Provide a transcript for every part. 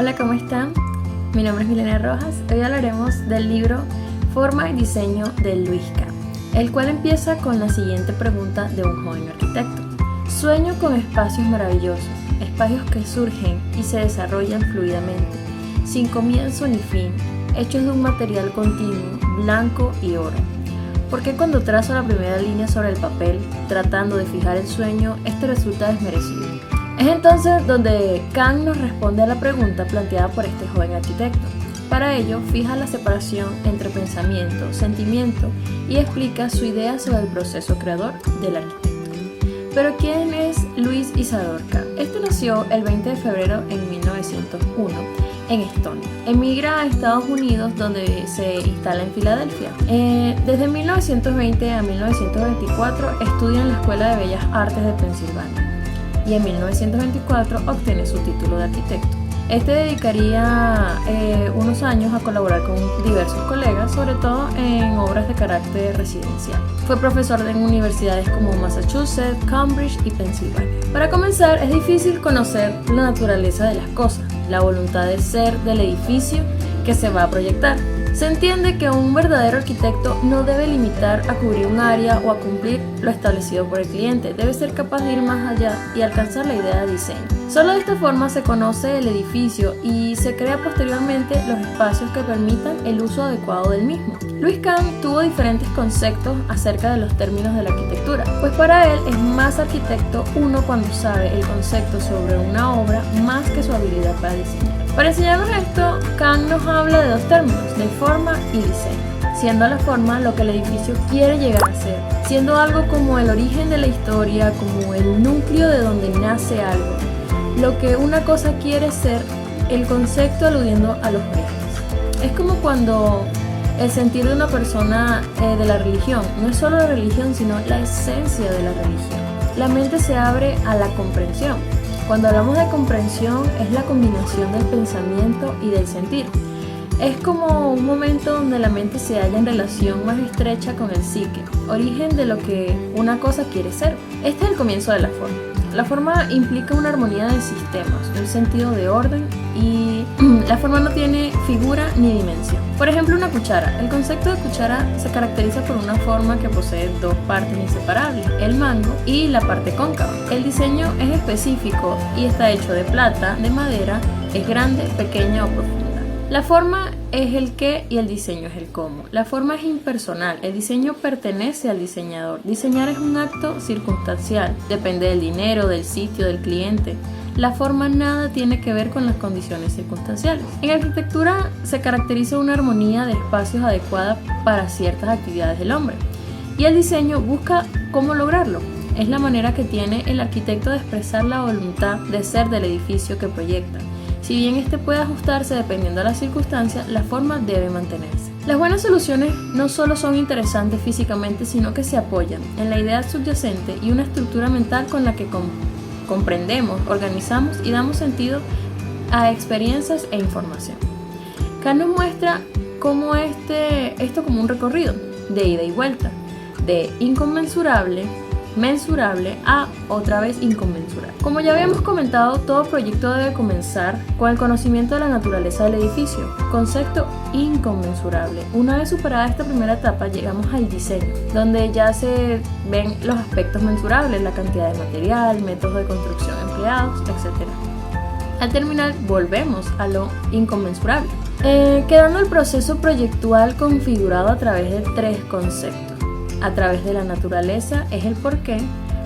Hola, ¿cómo están? Mi nombre es Milena Rojas. Hoy hablaremos del libro Forma y Diseño de Luis Kahn, el cual empieza con la siguiente pregunta de un joven arquitecto. Sueño con espacios maravillosos, espacios que surgen y se desarrollan fluidamente, sin comienzo ni fin, hechos de un material continuo, blanco y oro. ¿Por qué cuando trazo la primera línea sobre el papel, tratando de fijar el sueño, este resulta desmerecido? Es entonces donde Kahn nos responde a la pregunta planteada por este joven arquitecto. Para ello, fija la separación entre pensamiento, sentimiento y explica su idea sobre el proceso creador del arquitecto. Pero ¿quién es Luis Isador Kahn? Este nació el 20 de febrero en 1901 en Estonia. Emigra a Estados Unidos, donde se instala en Filadelfia. Desde 1920 a 1924 estudia en la Escuela de Bellas Artes de Pensilvania y en 1924 obtiene su título de arquitecto. Dedicaría unos años a colaborar con diversos colegas, sobre todo en obras de carácter residencial. Fue profesor en universidades como Massachusetts, Cambridge y Pensilvania. Para comenzar, es difícil conocer la naturaleza de las cosas, la voluntad de ser del edificio que se va a proyectar. Se entiende que un verdadero arquitecto no debe limitar a cubrir un área o a cumplir lo establecido por el cliente, debe ser capaz de ir más allá y alcanzar la idea de diseño. Solo de esta forma se conoce el edificio y se crea posteriormente los espacios que permitan el uso adecuado del mismo. Luis Kahn tuvo diferentes conceptos acerca de los términos de la arquitectura, pues para él es más arquitecto uno cuando sabe el concepto sobre una obra más que su habilidad para diseñar. Para enseñarnos esto, Kahn nos habla de dos términos, de forma y diseño, siendo la forma lo que el edificio quiere llegar a ser, siendo algo como el origen de la historia, como el núcleo de donde nace algo, lo que una cosa quiere ser, el concepto aludiendo a los orígenes. Es como cuando el sentir de una persona de la religión no es solo la religión, sino la esencia de la religión. La mente se abre a la comprensión. Cuando hablamos de comprensión es la combinación del pensamiento y del sentir. Es como un momento donde la mente se halla en relación más estrecha con el psique, origen de lo que una cosa quiere ser. Este es el comienzo de la forma. La forma implica una armonía de sistemas, un sentido de orden y la forma no tiene figura ni dimensión. Por ejemplo, una cuchara. El concepto de cuchara se caracteriza por una forma que posee dos partes inseparables, el mango y la parte cóncava. El diseño es específico y está hecho de plata, de madera, es grande, pequeña o profunda. La forma es el qué y el diseño es el cómo. La forma es impersonal, el diseño pertenece al diseñador. Diseñar es un acto circunstancial, depende del dinero, del sitio, del cliente. La forma nada tiene que ver con las condiciones circunstanciales. En arquitectura se caracteriza una armonía de espacios adecuada para ciertas actividades del hombre. Y el diseño busca cómo lograrlo. Es la manera que tiene el arquitecto de expresar la voluntad de ser del edificio que proyecta. Si bien este puede ajustarse dependiendo de las circunstancias, la forma debe mantenerse. Las buenas soluciones no solo son interesantes físicamente, sino que se apoyan en la idea subyacente y una estructura mental con la que comprendemos, organizamos y damos sentido a experiencias e información. Kahn nos muestra cómo esto como un recorrido de ida y vuelta, de inconmensurable, mensurable a otra vez inconmensurable. Como ya habíamos comentado, todo proyecto debe comenzar con el conocimiento de la naturaleza del edificio, concepto inconmensurable. Una vez superada esta primera etapa, llegamos al diseño, donde ya se ven los aspectos mensurables, la cantidad de material, métodos de construcción empleados, etc. Al terminar, volvemos a lo inconmensurable, quedando el proceso proyectual configurado a través de tres conceptos. A través de la naturaleza es el porqué,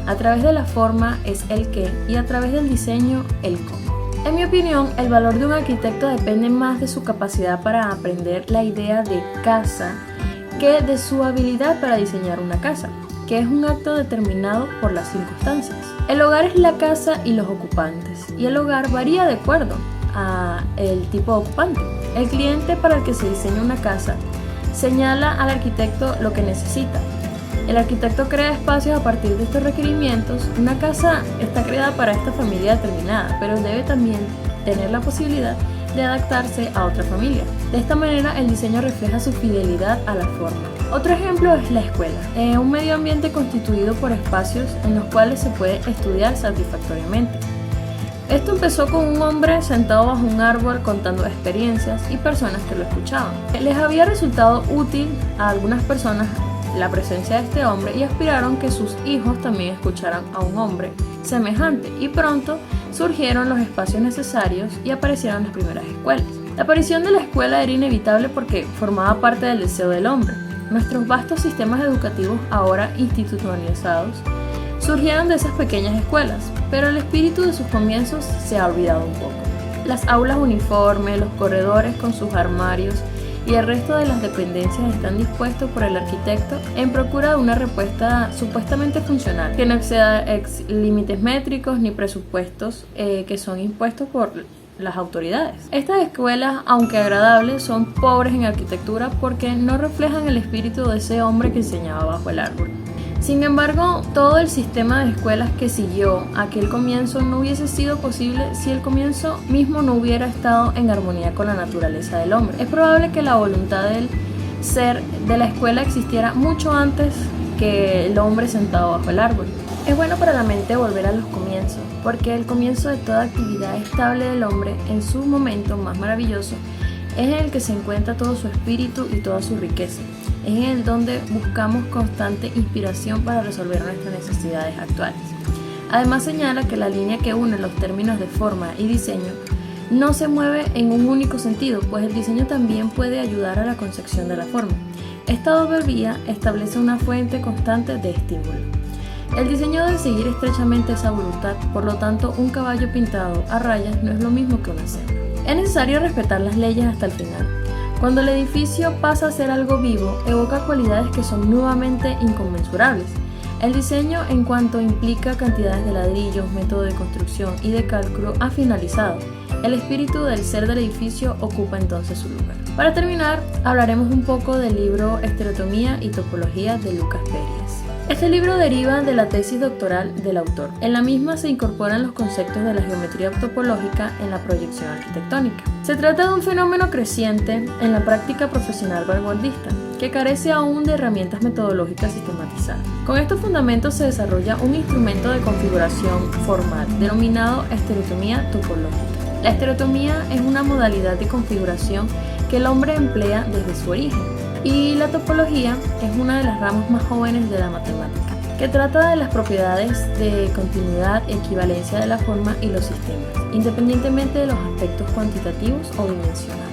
a través de la forma es el qué y a través del diseño el cómo. En mi opinión, el valor de un arquitecto depende más de su capacidad para aprender la idea de casa que de su habilidad para diseñar una casa, que es un acto determinado por las circunstancias. El hogar es la casa y los ocupantes, y el hogar varía de acuerdo al tipo de ocupante. El cliente para el que se diseña una casa señala al arquitecto lo que necesita. El arquitecto crea espacios a partir de estos requerimientos. Una casa está creada para esta familia determinada, pero debe también tener la posibilidad de adaptarse a otra familia. De esta manera, el diseño refleja su fidelidad a la forma. Otro ejemplo es la escuela, un medio ambiente constituido por espacios en los cuales se puede estudiar satisfactoriamente. Esto empezó con un hombre sentado bajo un árbol contando experiencias y personas que lo escuchaban. Les había resultado útil a algunas personas la presencia de este hombre y aspiraron que sus hijos también escucharan a un hombre semejante, y pronto surgieron los espacios necesarios y aparecieron las primeras escuelas. La aparición de la escuela era inevitable porque formaba parte del deseo del hombre. Nuestros vastos sistemas educativos, ahora institucionalizados, surgieron de esas pequeñas escuelas, pero el espíritu de sus comienzos se ha olvidado un poco. Las aulas uniformes, los corredores con sus armarios y el resto de las dependencias están dispuestos por el arquitecto en procura de una respuesta supuestamente funcional, que no exceda límites métricos ni presupuestos que son impuestos por las autoridades. Estas escuelas, aunque agradables, son pobres en arquitectura porque no reflejan el espíritu de ese hombre que enseñaba bajo el árbol. Sin embargo, todo el sistema de escuelas que siguió aquel comienzo no hubiese sido posible si el comienzo mismo no hubiera estado en armonía con la naturaleza del hombre. Es probable que la voluntad del ser de la escuela existiera mucho antes que el hombre sentado bajo el árbol. Es bueno para la mente volver a los comienzos, porque el comienzo de toda actividad estable del hombre en su momento más maravilloso es en el que se encuentra todo su espíritu y toda su riqueza. Es en el donde buscamos constante inspiración para resolver nuestras necesidades actuales. Además señala que la línea que une los términos de forma y diseño no se mueve en un único sentido, pues el diseño también puede ayudar a la concepción de la forma. Esta doble vía establece una fuente constante de estímulo. El diseño debe seguir estrechamente esa voluntad, por lo tanto un caballo pintado a rayas no es lo mismo que una cebra. Es necesario respetar las leyes hasta el final. Cuando el edificio pasa a ser algo vivo, evoca cualidades que son nuevamente inconmensurables. El diseño, en cuanto implica cantidades de ladrillos, método de construcción y de cálculo, ha finalizado. El espíritu del ser del edificio ocupa entonces su lugar. Para terminar, hablaremos un poco del libro Estereotomía y Topología de Lucas Pérez. Este libro deriva de la tesis doctoral del autor. En la misma se incorporan los conceptos de la geometría topológica en la proyección arquitectónica. Se trata de un fenómeno creciente en la práctica profesional vanguardista, que carece aún de herramientas metodológicas sistematizadas. Con estos fundamentos se desarrolla un instrumento de configuración formal denominado estereotomía topológica. La estereotomía es una modalidad de configuración que el hombre emplea desde su origen. Y la topología es una de las ramas más jóvenes de la matemática, que trata de las propiedades de continuidad y equivalencia de la forma y los sistemas, independientemente de los aspectos cuantitativos o dimensionales.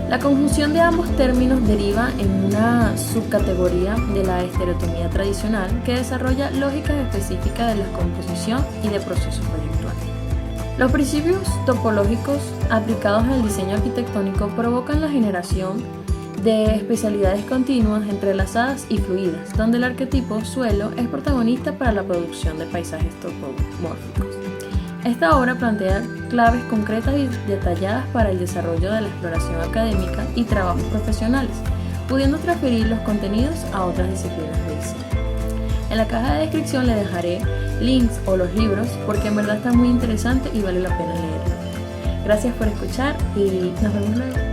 La conjunción de ambos términos deriva en una subcategoría de la estereotomía tradicional que desarrolla lógicas específicas de la composición y de procesos proyectuales. Los principios topológicos aplicados al diseño arquitectónico provocan la generación de especialidades continuas, entrelazadas y fluidas, donde el arquetipo suelo es protagonista para la producción de paisajes topomórficos. Esta obra plantea claves concretas y detalladas para el desarrollo de la exploración académica y trabajos profesionales, pudiendo transferir los contenidos a otras disciplinas de diseño. En la caja de descripción le dejaré links o los libros porque en verdad está muy interesante y vale la pena leerlo. Gracias por escuchar y nos vemos luego.